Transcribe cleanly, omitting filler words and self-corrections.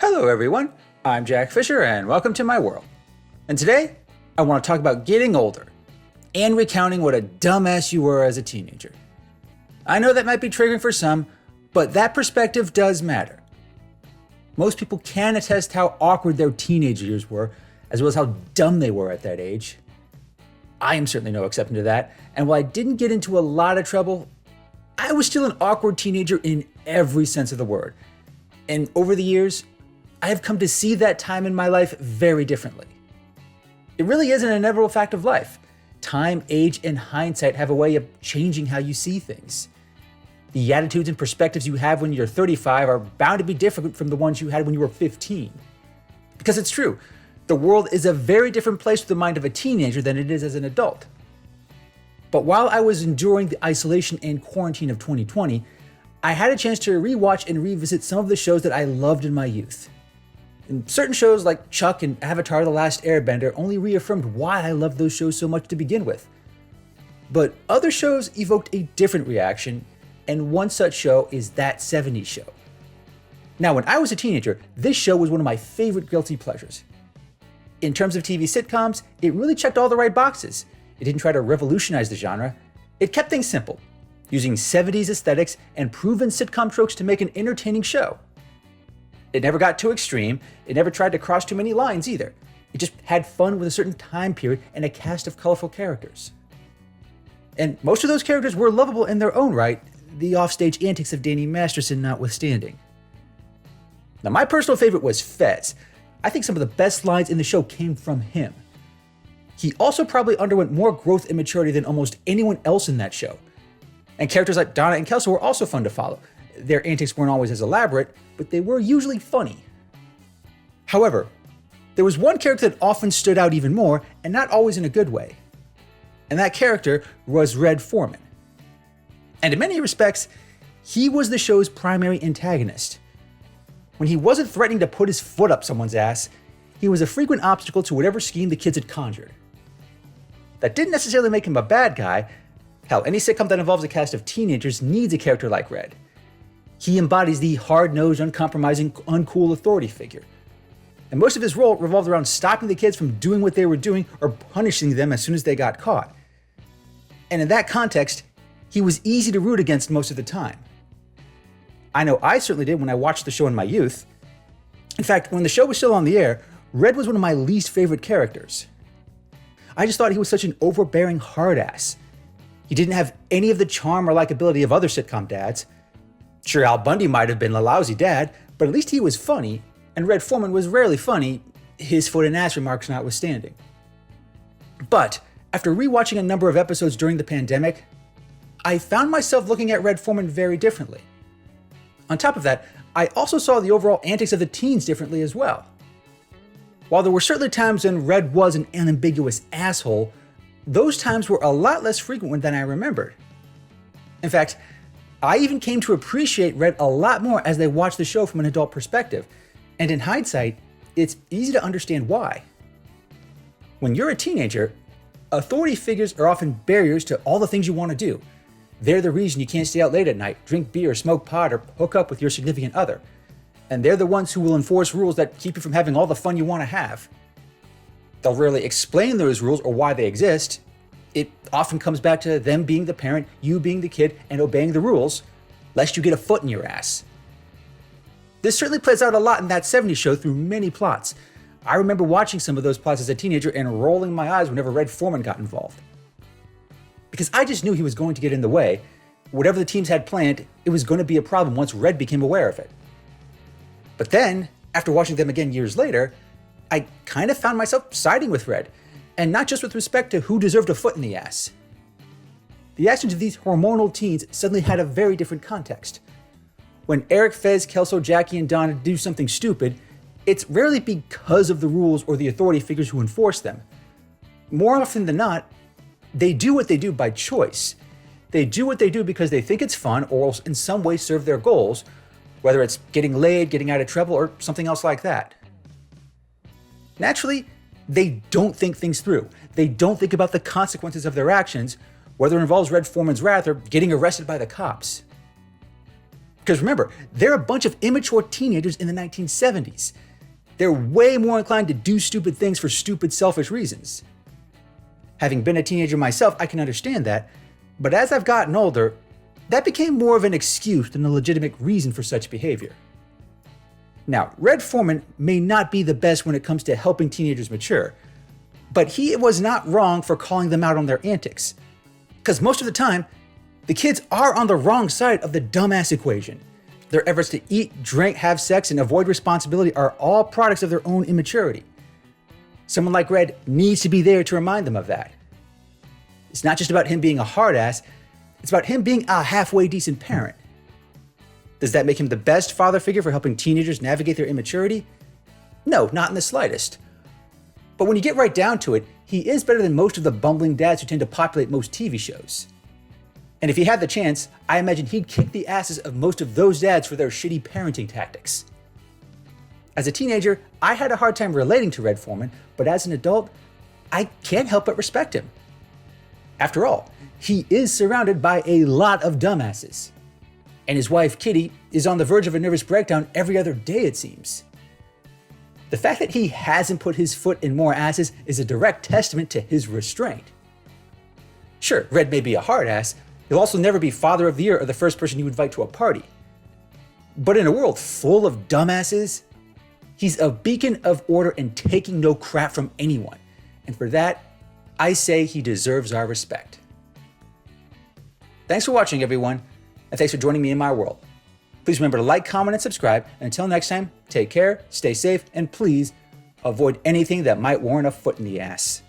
Hello everyone, I'm Jack Fisher and welcome to my world. And today, I want to talk about getting older and recounting what a dumbass you were as a teenager. I know that might be triggering for some, but that perspective does matter. Most people can attest how awkward their teenage years were, as well as how dumb they were at that age. I am certainly no exception to that, and while I didn't get into a lot of trouble, I was still an awkward teenager in every sense of the word. And over the years, I have come to see that time in my life very differently. It really is an inevitable fact of life. Time, age, and hindsight have a way of changing how you see things. The attitudes and perspectives you have when you're 35 are bound to be different from the ones you had when you were 15. Because it's true, the world is a very different place with the mind of a teenager than it is as an adult. But while I was enduring the isolation and quarantine of 2020, I had a chance to rewatch and revisit some of the shows that I loved in my youth. And certain shows like Chuck and Avatar: The Last Airbender only reaffirmed why I loved those shows so much to begin with. But other shows evoked a different reaction, and one such show is That 70s Show. Now, when I was a teenager, this show was one of my favorite guilty pleasures. In terms of TV sitcoms, it really checked all the right boxes. It didn't try to revolutionize the genre. It kept things simple, using 70s aesthetics and proven sitcom tropes to make an entertaining show. It never got too extreme, it never tried to cross too many lines either. It just had fun with a certain time period and a cast of colorful characters. And most of those characters were lovable in their own right, the offstage antics of Danny Masterson notwithstanding. Now, my personal favorite was Fez. I think some of the best lines in the show came from him. He also probably underwent more growth and maturity than almost anyone else in that show. And characters like Donna and Kelso were also fun to follow. Their antics weren't always as elaborate, but they were usually funny. However, there was one character that often stood out even more, and not always in a good way. And that character was Red Forman. And in many respects, he was the show's primary antagonist. When he wasn't threatening to put his foot up someone's ass, he was a frequent obstacle to whatever scheme the kids had conjured. That didn't necessarily make him a bad guy. Hell, any sitcom that involves a cast of teenagers needs a character like Red. He embodies the hard-nosed, uncompromising, uncool authority figure. And most of his role revolved around stopping the kids from doing what they were doing or punishing them as soon as they got caught. And in that context, he was easy to root against most of the time. I know I certainly did when I watched the show in my youth. In fact, when the show was still on the air, Red was one of my least favorite characters. I just thought he was such an overbearing hard-ass. He didn't have any of the charm or likability of other sitcom dads. Sure, Al Bundy might have been a lousy dad, but at least he was funny, and Red Forman was rarely funny, his foot and ass remarks notwithstanding. But after rewatching a number of episodes during the pandemic, I found myself looking at Red Forman very differently. On top of that, I also saw the overall antics of the teens differently as well. While there were certainly times when Red was an unambiguous asshole, those times were a lot less frequent than I remembered. In fact, I even came to appreciate Red a lot more as I watched the show from an adult perspective, and in hindsight, it's easy to understand why. When you're a teenager, authority figures are often barriers to all the things you want to do. They're the reason you can't stay out late at night, drink beer, smoke pot, or hook up with your significant other. And they're the ones who will enforce rules that keep you from having all the fun you want to have. They'll rarely explain those rules or why they exist. It often comes back to them being the parent, you being the kid, and obeying the rules, lest you get a foot in your ass. This certainly plays out a lot in That 70s Show through many plots. I remember watching some of those plots as a teenager and rolling my eyes whenever Red Forman got involved. Because I just knew he was going to get in the way. Whatever the teams had planned, it was going to be a problem once Red became aware of it. But then, after watching them again years later, I kind of found myself siding with Red, and not just with respect to who deserved a foot in the ass. The actions of these hormonal teens suddenly had a very different context. When Eric, Fez, Kelso, Jackie, and Donna do something stupid, it's rarely because of the rules or the authority figures who enforce them. More often than not, they do what they do by choice. They do what they do because they think it's fun or will in some way serve their goals, whether it's getting laid, getting out of trouble, or something else like that. Naturally, they don't think things through. They don't think about the consequences of their actions, whether it involves Red Forman's wrath or getting arrested by the cops. Because remember, they're a bunch of immature teenagers in the 1970s. They're way more inclined to do stupid things for stupid, selfish reasons. Having been a teenager myself, I can understand that, but as I've gotten older, that became more of an excuse than a legitimate reason for such behavior. Now, Red Forman may not be the best when it comes to helping teenagers mature, but he was not wrong for calling them out on their antics. Because most of the time, the kids are on the wrong side of the dumbass equation. Their efforts to eat, drink, have sex, and avoid responsibility are all products of their own immaturity. Someone like Red needs to be there to remind them of that. It's not just about him being a hard ass, it's about him being a halfway decent parent. Does that make him the best father figure for helping teenagers navigate their immaturity? No, not in the slightest. But when you get right down to it, he is better than most of the bumbling dads who tend to populate most TV shows. And if he had the chance, I imagine he'd kick the asses of most of those dads for their shitty parenting tactics. As a teenager, I had a hard time relating to Red Forman, but as an adult, I can't help but respect him. After all, he is surrounded by a lot of dumbasses. And his wife, Kitty, is on the verge of a nervous breakdown every other day, it seems. The fact that he hasn't put his foot in more asses is a direct testament to his restraint. Sure, Red may be a hard ass, he'll also never be Father of the Year or the first person you invite to a party. But in a world full of dumbasses, he's a beacon of order and taking no crap from anyone. And for that, I say he deserves our respect. Thanks for watching, everyone, and thanks for joining me in my world. Please remember to like, comment, and subscribe. And until next time, take care, stay safe, and please avoid anything that might warrant a foot in the ass.